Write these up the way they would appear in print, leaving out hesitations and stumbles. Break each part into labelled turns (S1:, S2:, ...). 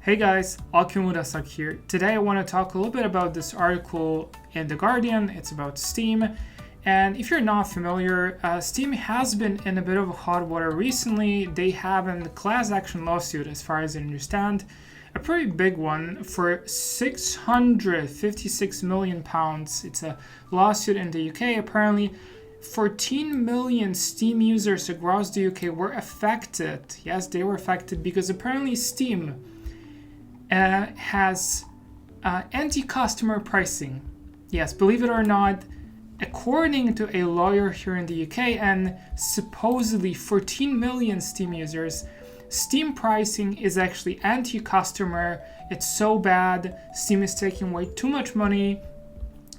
S1: Hey guys, Alkimurasak here. Today I want to talk a little bit about this article in The Guardian. It's about Steam. And if you're not familiar, Steam has been in a bit of hot water recently. They have a class action lawsuit, as far as I understand, a pretty big one for £656 million. It's a lawsuit in the UK. Apparently, 14 million Steam users across the UK were affected. Yes, they were affected because apparently Steam has anti-customer pricing. Yes, believe it or not, according to a lawyer here in the UK and supposedly 14 million Steam users, Steam pricing is actually anti-customer. It's so bad. Steam is taking way too much money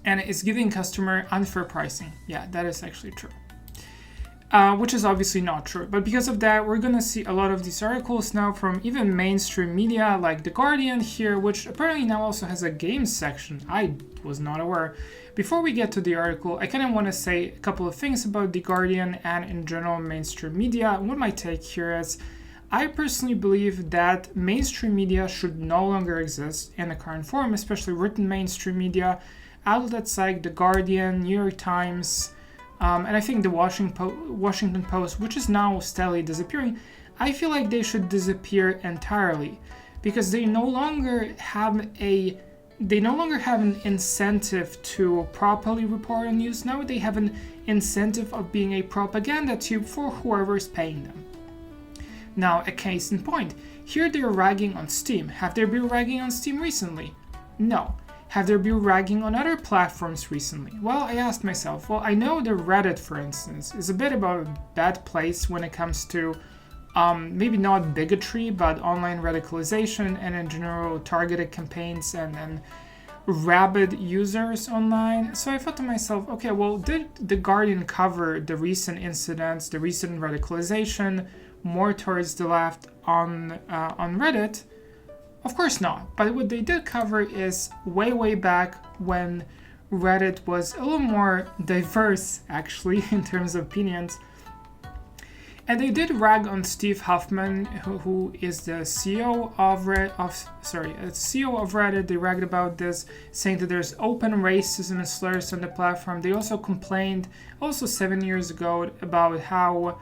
S1: and is giving customer unfair pricing. Yeah, that is actually true. Which is obviously not true. But because of that, we're going to see a lot of these articles now from even mainstream media like The Guardian here, which apparently now also has a games section. I was not aware. Before we get to the article, I kind of want to say a couple of things about The Guardian and in general mainstream media. And what my take here is, I personally believe that mainstream media should no longer exist in the current form, especially written mainstream media. Outlets like The Guardian, New York Times, and I think the Washington Post, which is now steadily disappearing, I feel like they should disappear entirely because they no longer have an incentive to properly report on news. Now they have an incentive of being a propaganda tube for whoever is paying them. Now, a case in point, here they're ragging on Steam. Have they been ragging on Steam recently? No. Have there been ragging on other platforms recently? Well, I asked myself, I know that Reddit, for instance, is a bit about a bad place when it comes to maybe not bigotry, but online radicalization and in general targeted campaigns and rabid users online. So I thought to myself, okay, well, did The Guardian cover the recent incidents, the recent radicalization more towards the left on Reddit? Of course not, but what they did cover is way back when Reddit was a little more diverse, actually, in terms of opinions. And they did rag on Steve Huffman, who is the CEO of Reddit. They ragged about this, saying that there's open racism and slurs on the platform. They also complained, 7 years ago, about how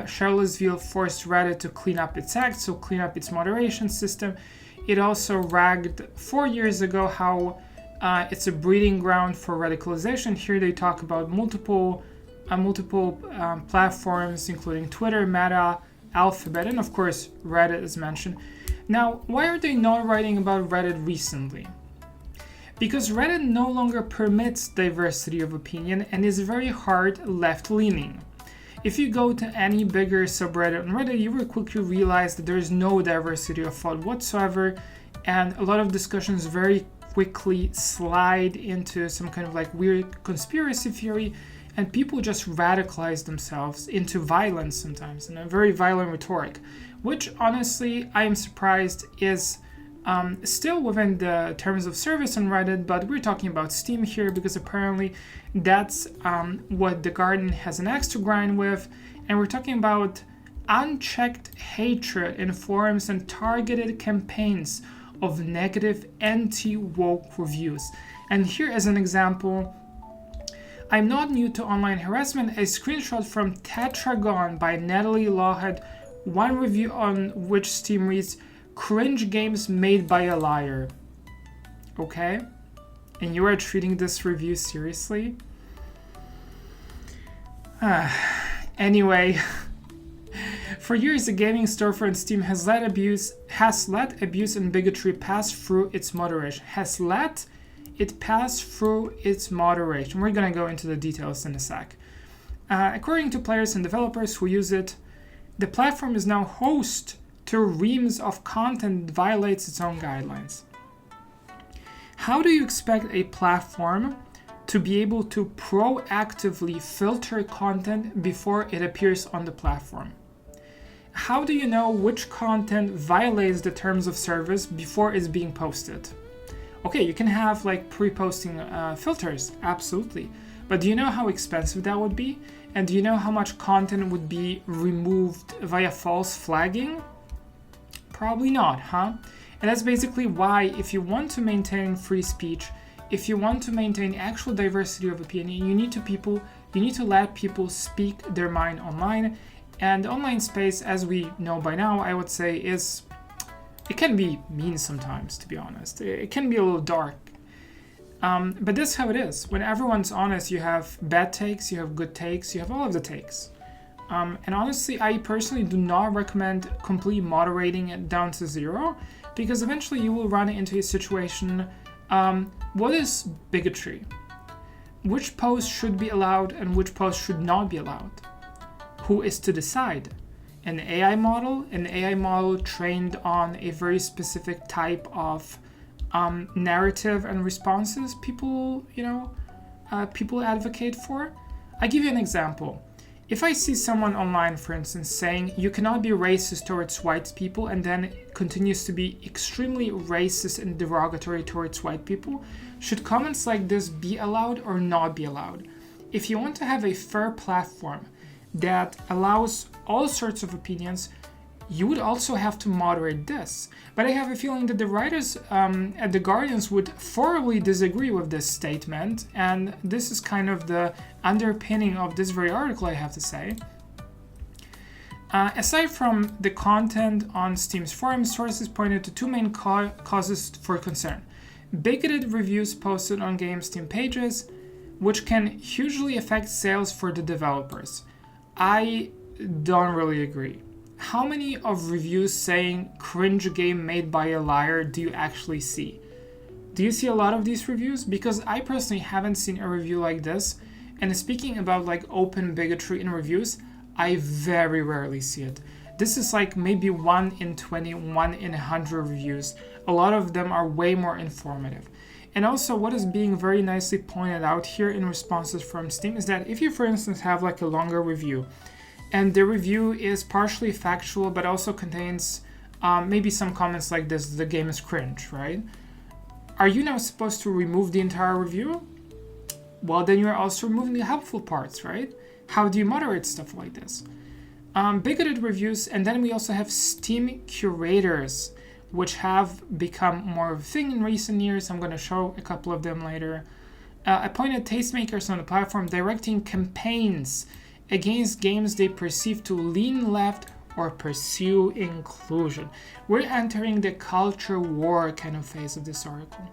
S1: Charlottesville forced Reddit to clean up its act, so clean up its moderation system. It also ragged 4 years ago how it's a breeding ground for radicalization. Here they talk about multiple platforms, including Twitter, Meta, Alphabet, and of course Reddit is mentioned. Now, why are they not writing about Reddit recently? Because Reddit no longer permits diversity of opinion and is very hard left-leaning. If you go to any bigger subreddit on Reddit, you will quickly realize that there is no diversity of thought whatsoever, and a lot of discussions very quickly slide into some kind of like weird conspiracy theory, and people just radicalize themselves into violence sometimes, and a very violent rhetoric, which honestly I am surprised is still within the terms of service on Reddit, but we're talking about Steam here because apparently that's what The Guardian has an axe to grind with, and we're talking about unchecked hatred in forums and targeted campaigns of negative anti-woke reviews. And here as an example, I'm not new to online harassment. A screenshot from Tetragon by Natalie Lawhead, one review on which Steam reads, "Cringe games made by a liar." Okay? And you are treating this review seriously? Anyway, for years the gaming storefront Steam has let abuse and bigotry pass through its moderation. Has let it pass through its moderation. We're gonna go into the details in a sec. According to players and developers who use it, the platform is now host to reams of content that violates its own guidelines. How do you expect a platform to be able to proactively filter content before it appears on the platform? How do you know which content violates the terms of service before it's being posted? Okay, you can have like pre-posting filters, absolutely. But do you know how expensive that would be? And do you know how much content would be removed via false flagging? Probably not, huh? And that's basically why, if you want to maintain free speech, if you want to maintain actual diversity of opinion, you need to let people speak their mind online. And the online space, as we know by now, I would say it can be mean sometimes, to be honest. It can be a little dark. But that's how it is. When everyone's honest, you have bad takes, you have good takes, you have all of the takes. And honestly, I personally do not recommend completely moderating it down to 0, because eventually you will run into a situation. What is bigotry? Which post should be allowed and which post should not be allowed? Who is to decide? An AI model? An AI model trained on a very specific type of narrative and responses people advocate for? I give you an example. If I see someone online, for instance, saying you cannot be racist towards white people and then continues to be extremely racist and derogatory towards white people, should comments like this be allowed or not be allowed? If you want to have a fair platform that allows all sorts of opinions, you would also have to moderate this. But I have a feeling that the writers at The Guardians would thoroughly disagree with this statement, and this is kind of the underpinning of this very article, I have to say. Aside from the content on Steam's forums, sources pointed to two main causes for concern. Bigoted reviews posted on game Steam pages, which can hugely affect sales for the developers. I don't really agree. How many of reviews saying cringe game made by a liar do you actually see? Do you see a lot of these reviews? Because I personally haven't seen a review like this. And speaking about like open bigotry in reviews, I very rarely see it. This is like maybe 1 in 20, 1 in 100 reviews. A lot of them are way more informative. And also what is being very nicely pointed out here in responses from Steam is that if you, for instance, have like a longer review, and the review is partially factual, but also contains maybe some comments like this, the game is cringe, right? Are you now supposed to remove the entire review? Well, then you're also removing the helpful parts, right? How do you moderate stuff like this? Bigoted reviews, and then we also have Steam curators, which have become more of a thing in recent years. I'm going to show a couple of them later. Appointed tastemakers on the platform directing campaigns against games they perceive to lean left or pursue inclusion. We're entering the culture war kind of phase of this article.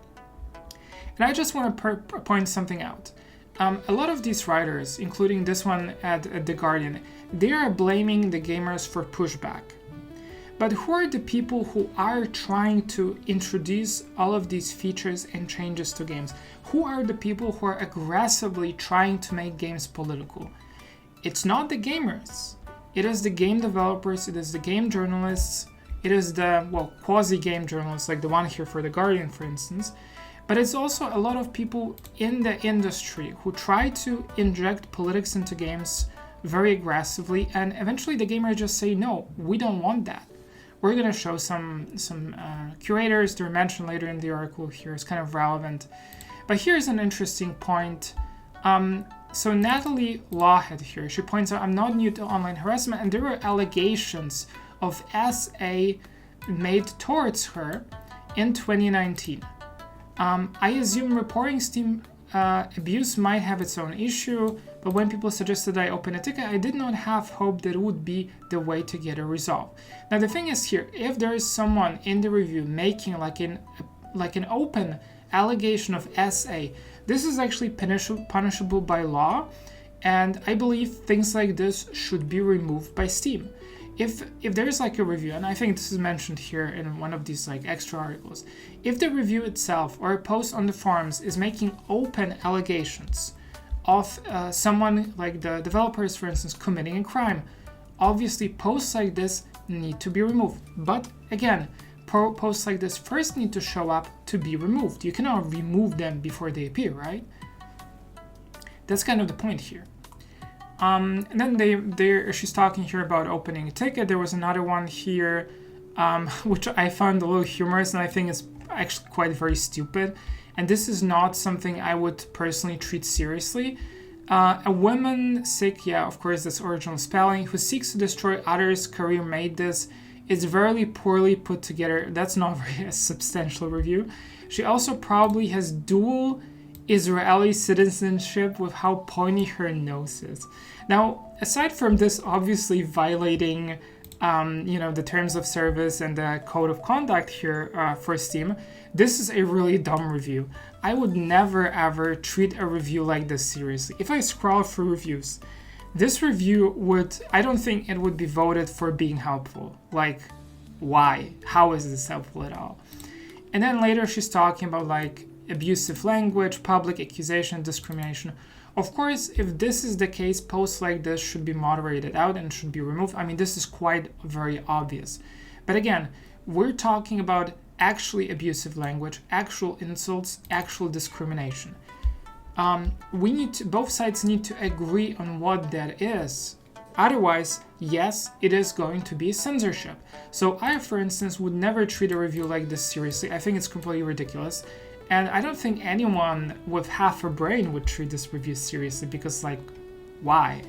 S1: And I just want to point something out. A lot of these writers, including this one at The Guardian, they are blaming the gamers for pushback. But who are the people who are trying to introduce all of these features and changes to games? Who are the people who are aggressively trying to make games political? It's not the gamers. It is the game developers, it is the game journalists, it is the, quasi-game journalists, like the one here for The Guardian, for instance. But it's also a lot of people in the industry who try to inject politics into games very aggressively, and eventually the gamers just say, no, we don't want that. We're going to show some curators. They're mentioned later in the article here. It's kind of relevant. But here's an interesting point. So Natalie Lawhead here, she points out, I'm not new to online harassment, and there were allegations of SA made towards her in 2019. I assume reporting Steam abuse might have its own issue, but when people suggested I open a ticket, I did not have hope that it would be the way to get a resolve. Now the thing is here, if there is someone in the review making like an open allegation of SA, this is actually punishable by law, and I believe things like this should be removed by Steam. If there is like a review, and I think this is mentioned here in one of these like extra articles, if the review itself or a post on the forums is making open allegations of someone like the developers, for instance, committing a crime, obviously posts like this need to be removed. But again, posts like this first need to show up to be removed. You cannot remove them before they appear, right? That's kind of the point here. And then she's talking here about opening a ticket. There was another one here, which I found a little humorous, and I think it's actually quite very stupid. And this is not something I would personally treat seriously. A woman sick, yeah, of course, that's original spelling, who seeks to destroy others' career made this It's very poorly put together. That's not very a substantial review. She also probably has dual Israeli citizenship with how pointy her nose is. Now, aside from this obviously violating the terms of service and the code of conduct here for Steam, this is a really dumb review. I would never ever treat a review like this seriously. If I scroll through reviews, this review I don't think it would be voted for being helpful. Like, why? How is this helpful at all? And then later she's talking about like abusive language, public accusation, discrimination. Of course, if this is the case, posts like this should be moderated out and should be removed. I mean, this is quite very obvious. But again, we're talking about actually abusive language, actual insults, actual discrimination. Both sides need to agree on what that is. Otherwise, yes, it is going to be censorship. So I, for instance, would never treat a review like this seriously. I think it's completely ridiculous. And I don't think anyone with half a brain would treat this review seriously because, like, why?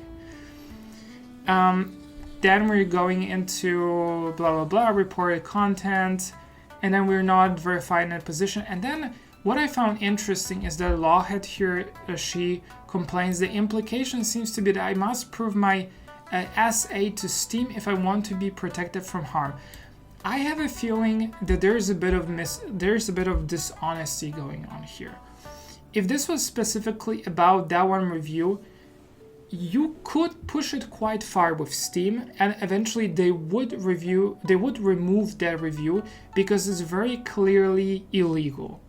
S1: Then we're going into blah, blah, blah, reported content. And then we're not verified in a position. And then what I found interesting is that Lawhead here, she complains the implication seems to be that I must prove my SA to Steam if I want to be protected from harm. I have a feeling that there's a bit of dishonesty going on here. If this was specifically about that one review, you could push it quite far with Steam, and eventually they would remove that review because it's very clearly illegal.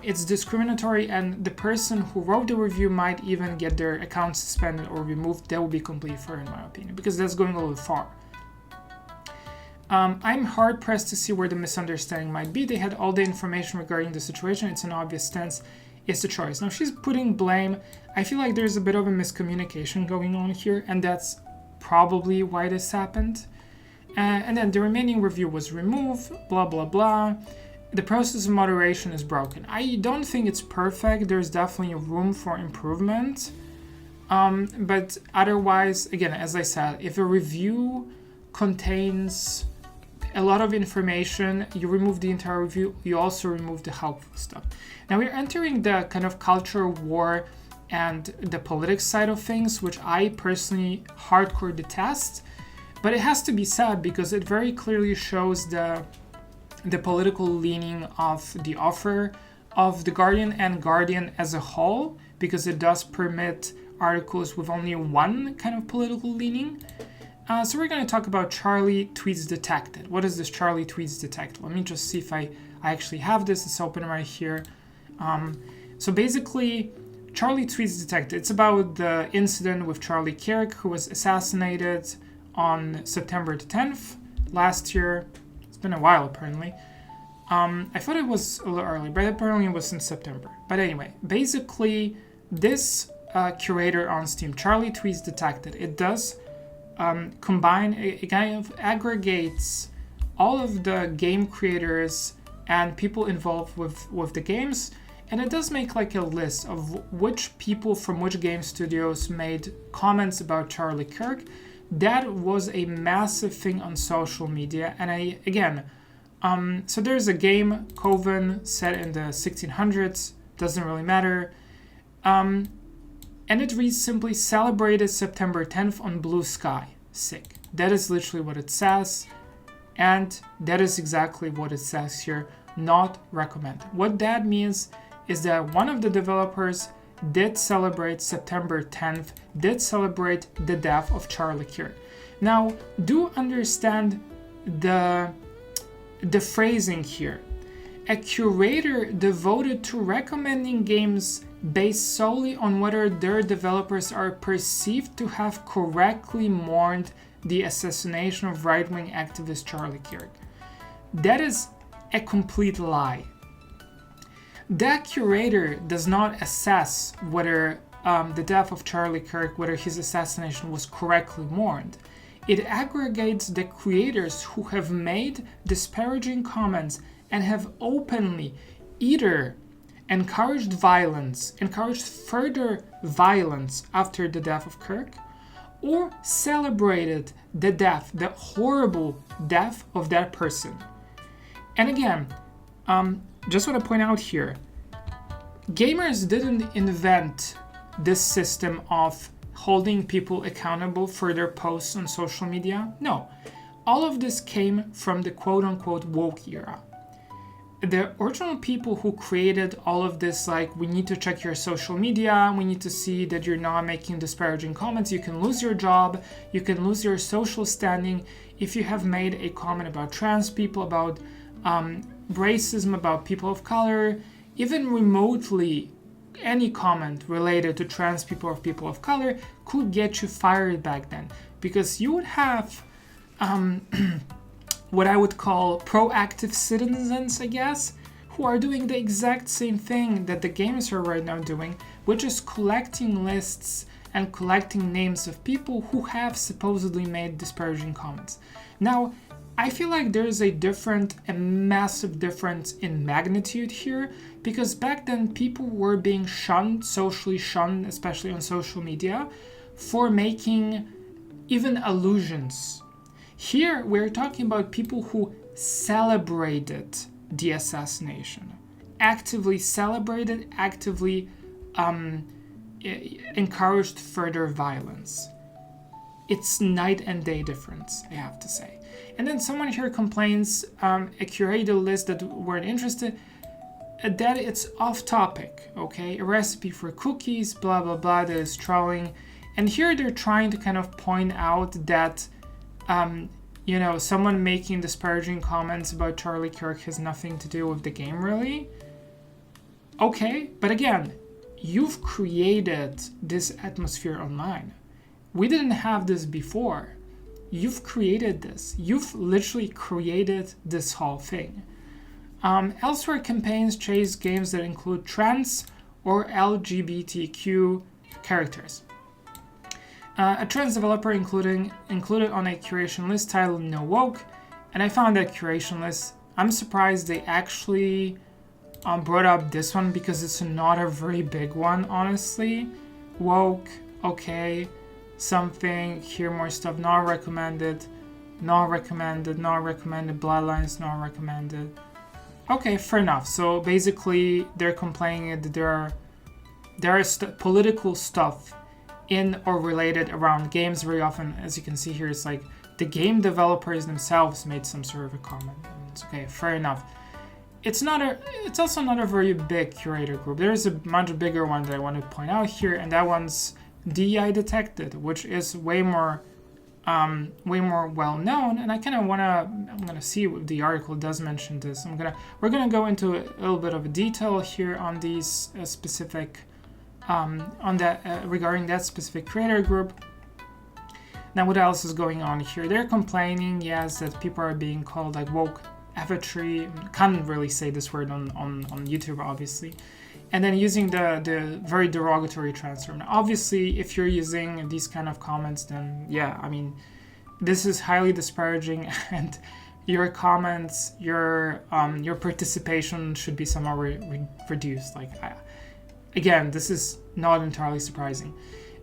S1: It's discriminatory, and the person who wrote the review might even get their account suspended or removed. That would be completely fair in my opinion, because that's going a little far. I'm hard pressed to see where the misunderstanding might be. They had all the information regarding the situation. It's an obvious stance. It's the choice. Now she's putting blame. I feel like there's a bit of a miscommunication going on here, and that's probably why this happened. And then the remaining review was removed, blah, blah, blah. The process of moderation is broken. I don't think it's perfect. There's definitely room for improvement. But otherwise, again, as I said, if a review contains a lot of information, you remove the entire review, you also remove the helpful stuff. Now we're entering the kind of culture war and the politics side of things, which I personally hardcore detest, but it has to be said because it very clearly shows the political leaning of the author of The Guardian and Guardian as a whole, because it does permit articles with only one kind of political leaning. So we're going to talk about Charlie Tweets Detected. What is this Charlie Tweets Detected? Let me just see if I actually have this. It's open right here. So basically, Charlie Tweets Detected. It's about the incident with Charlie Kirk, who was assassinated on September the 10th last year. It's been a while, apparently. I thought it was a little early, but apparently it was in September. But anyway, basically, this curator on Steam, Charlie Tweets Detected, it does combine, it kind of aggregates all of the game creators and people involved with the games, and it does make like a list of which people from which game studios made comments about Charlie Kirk. That was a massive thing on social media, and so there's a game, Coven, set in the 1600s, doesn't really matter, and it reads simply, celebrated September 10th on blue sky. Sick. That is literally what it says, and that is exactly what it says here, not recommended. What that means is that one of the developers did celebrate September 10th, did celebrate the death of Charlie Kirk. Now, do understand the phrasing here. A curator devoted to recommending games based solely on whether their developers are perceived to have correctly mourned the assassination of right-wing activist Charlie Kirk. That is a complete lie. That curator does not assess whether the death of Charlie Kirk, whether his assassination was correctly mourned. It aggregates the creators who have made disparaging comments and have openly either encouraged further violence after the death of Kirk, or celebrated the death, the horrible death of that person. And again, just want to point out here, gamers didn't invent this system of holding people accountable for their posts on social media. No, all of this came from the quote-unquote woke era. The original people who created all of this, like, we need to check your social media, we need to see that you're not making disparaging comments, you can lose your job, you can lose your social standing if you have made a comment about trans people, about racism, about people of color, even remotely any comment related to trans people or people of color could get you fired back then, because you would have what I would call proactive citizens, I guess, who are doing the exact same thing that the gamers are right now doing, which is collecting lists and collecting names of people who have supposedly made disparaging comments. Now, I feel like there's a massive difference in magnitude here, because back then people were being shunned, socially shunned, especially on social media, for making even allusions. Here, we're talking about people who celebrated the assassination, actively celebrated, actively encouraged further violence. It's night and day difference, I have to say. And then someone here complains, a curated list that weren't interested, that it's off topic, okay? A recipe for cookies, blah, blah, blah, that is trolling. And here they're trying to kind of point out that someone making disparaging comments about Charlie Kirk has nothing to do with the game, really. Okay, but again, you've created this atmosphere online. We didn't have this before. You've created this. You've literally created this whole thing. Elsewhere, campaigns chase games that include trans or LGBTQ characters. A trans developer included on a curation list titled No Woke, and I found that curation list. I'm surprised they actually brought up this one, because it's not a very big one, honestly. Woke, okay, something, here more stuff, not recommended, bloodlines, not recommended. Okay, fair enough. So basically, they're complaining that there are political stuff in or related around games very often. As you can see here, it's like the game developers themselves made some sort of a comment. And it's okay, fair enough. It's also not a very big curator group. There's a much bigger one that I want to point out here, and that one's DEI detected, which is way more well known. And I kind of I'm gonna see if the article does mention this. We're gonna go into a little bit of detail here on these specific regarding that specific creator group. Now, what else is going on here? They're complaining, yes, that people are being called like woke avatry. Can't really say this word on YouTube, obviously. And then using the very derogatory trans term. Now, obviously, if you're using these kind of comments, then yeah, I mean, this is highly disparaging, and your comments, your participation should be somehow reduced. Like, again, this is not entirely surprising,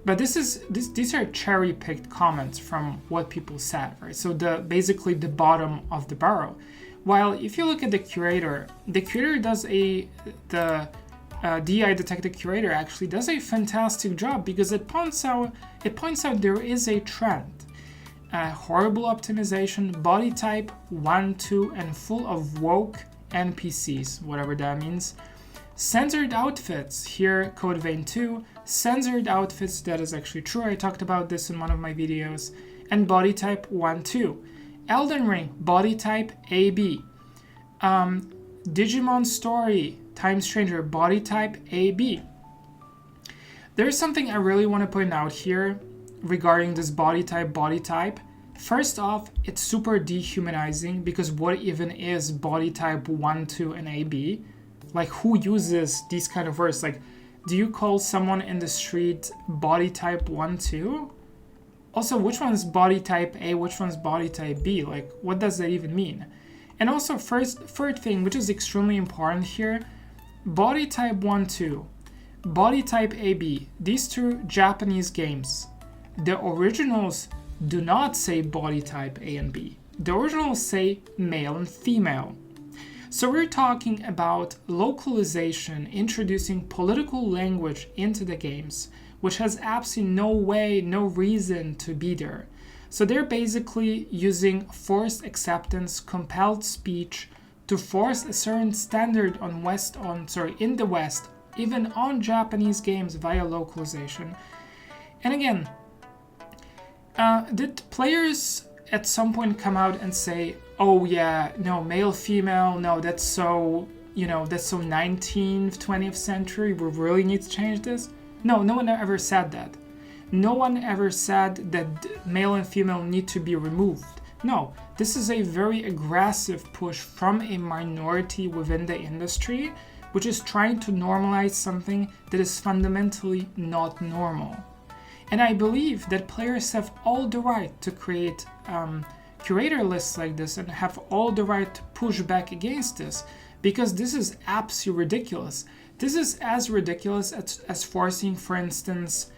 S1: but these are cherry-picked comments from what people said, right? So basically the bottom of the barrel. While if you look at the curator does the DI detected curator actually does a fantastic job, because it points out there is a trend. Horrible optimization, body type 1, 2, and full of woke NPCs, whatever that means. Censored outfits, here code vein 2, censored outfits, that is actually true, I talked about this in one of my videos, and body type 1, 2. Elden Ring, body type AB. Digimon Story, Time Stranger, body type AB. There's something I really want to point out here regarding this body type. First off, it's super dehumanizing, because what even is body type 1, 2, and AB? Like, who uses these kind of words? Like, do you call someone in the street body type 1, 2? Also, which one's body type A, which one's body type B? Like, what does that even mean? And also, third thing, which is extremely important here, body type 1, 2, body type AB, these two Japanese games the originals do not say body type A and B. The originals say male and female. So we're talking about localization, introducing political language into the games, which has absolutely no way, no reason to be there. So they're basically using forced acceptance, compelled speech to force a certain standard in the West, even on Japanese games via localization. And again, did players at some point come out and say, oh yeah, no, male, female, no, that's so 19th, 20th century, we really need to change this? No, no one ever said that. No one ever said that male and female need to be removed. No, this is a very aggressive push from a minority within the industry, which is trying to normalize something that is fundamentally not normal. And I believe that players have all the right to create curator lists like this and have all the right to push back against this, because this is absolutely ridiculous. This is as ridiculous as forcing, for instance,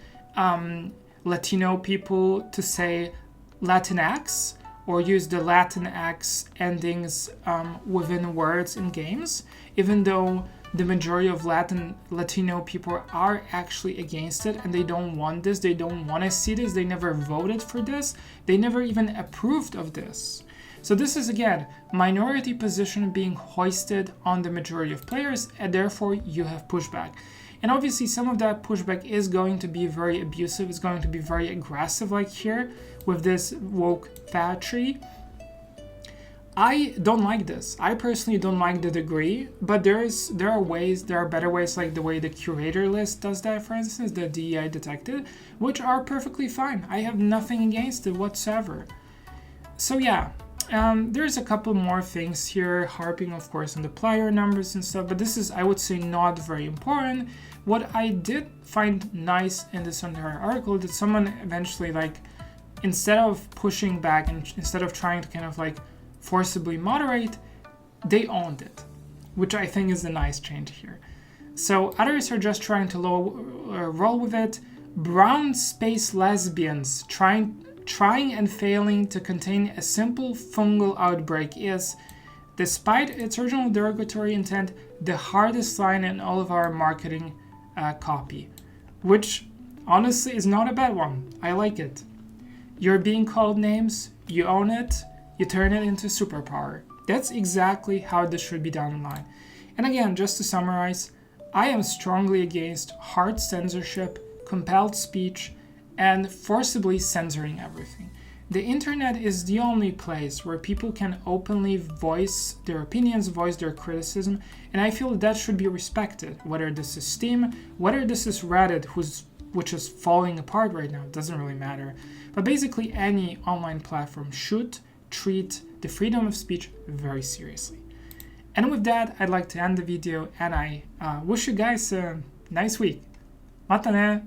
S1: Latino people to say Latinx or use the Latinx endings within words in games, even though the majority of Latino people are actually against it and they don't want this, they don't want to see this, they never voted for this, they never even approved of this. So this is, again, minority position being hoisted on the majority of players, and therefore you have pushback. And obviously some of that pushback is going to be very abusive, it's going to be very aggressive, like here with this woke fagotry. I don't like this. I personally don't like the degree, but there are better ways, like the way the curator list does that, for instance, the DEI detected, which are perfectly fine. I have nothing against it whatsoever. So yeah, there's a couple more things here, harping of course on the player numbers and stuff, but this is, I would say, not very important. What I did find nice in this entire article, that someone eventually, like, instead of pushing back and instead of trying to kind of like forcibly moderate, they owned it, which I think is a nice change here. So others are just trying to roll with it. Brown space lesbians trying and failing to contain a simple fungal outbreak is, despite its original derogatory intent, the hardest line in all of our marketing copy, which honestly is not a bad one. I like it. You're being called names, you own it, you turn it into superpower. That's exactly how this should be done online. And again, just to summarize, I am strongly against hard censorship, compelled speech, and forcibly censoring everything. The internet is the only place where people can openly voice their opinions, voice their criticism, and I feel that should be respected. Whether this is Steam, whether this is Reddit, which is falling apart right now, it doesn't really matter. But basically any online platform should treat the freedom of speech very seriously. And with that, I'd like to end the video, and I wish you guys a nice week. Mata ne!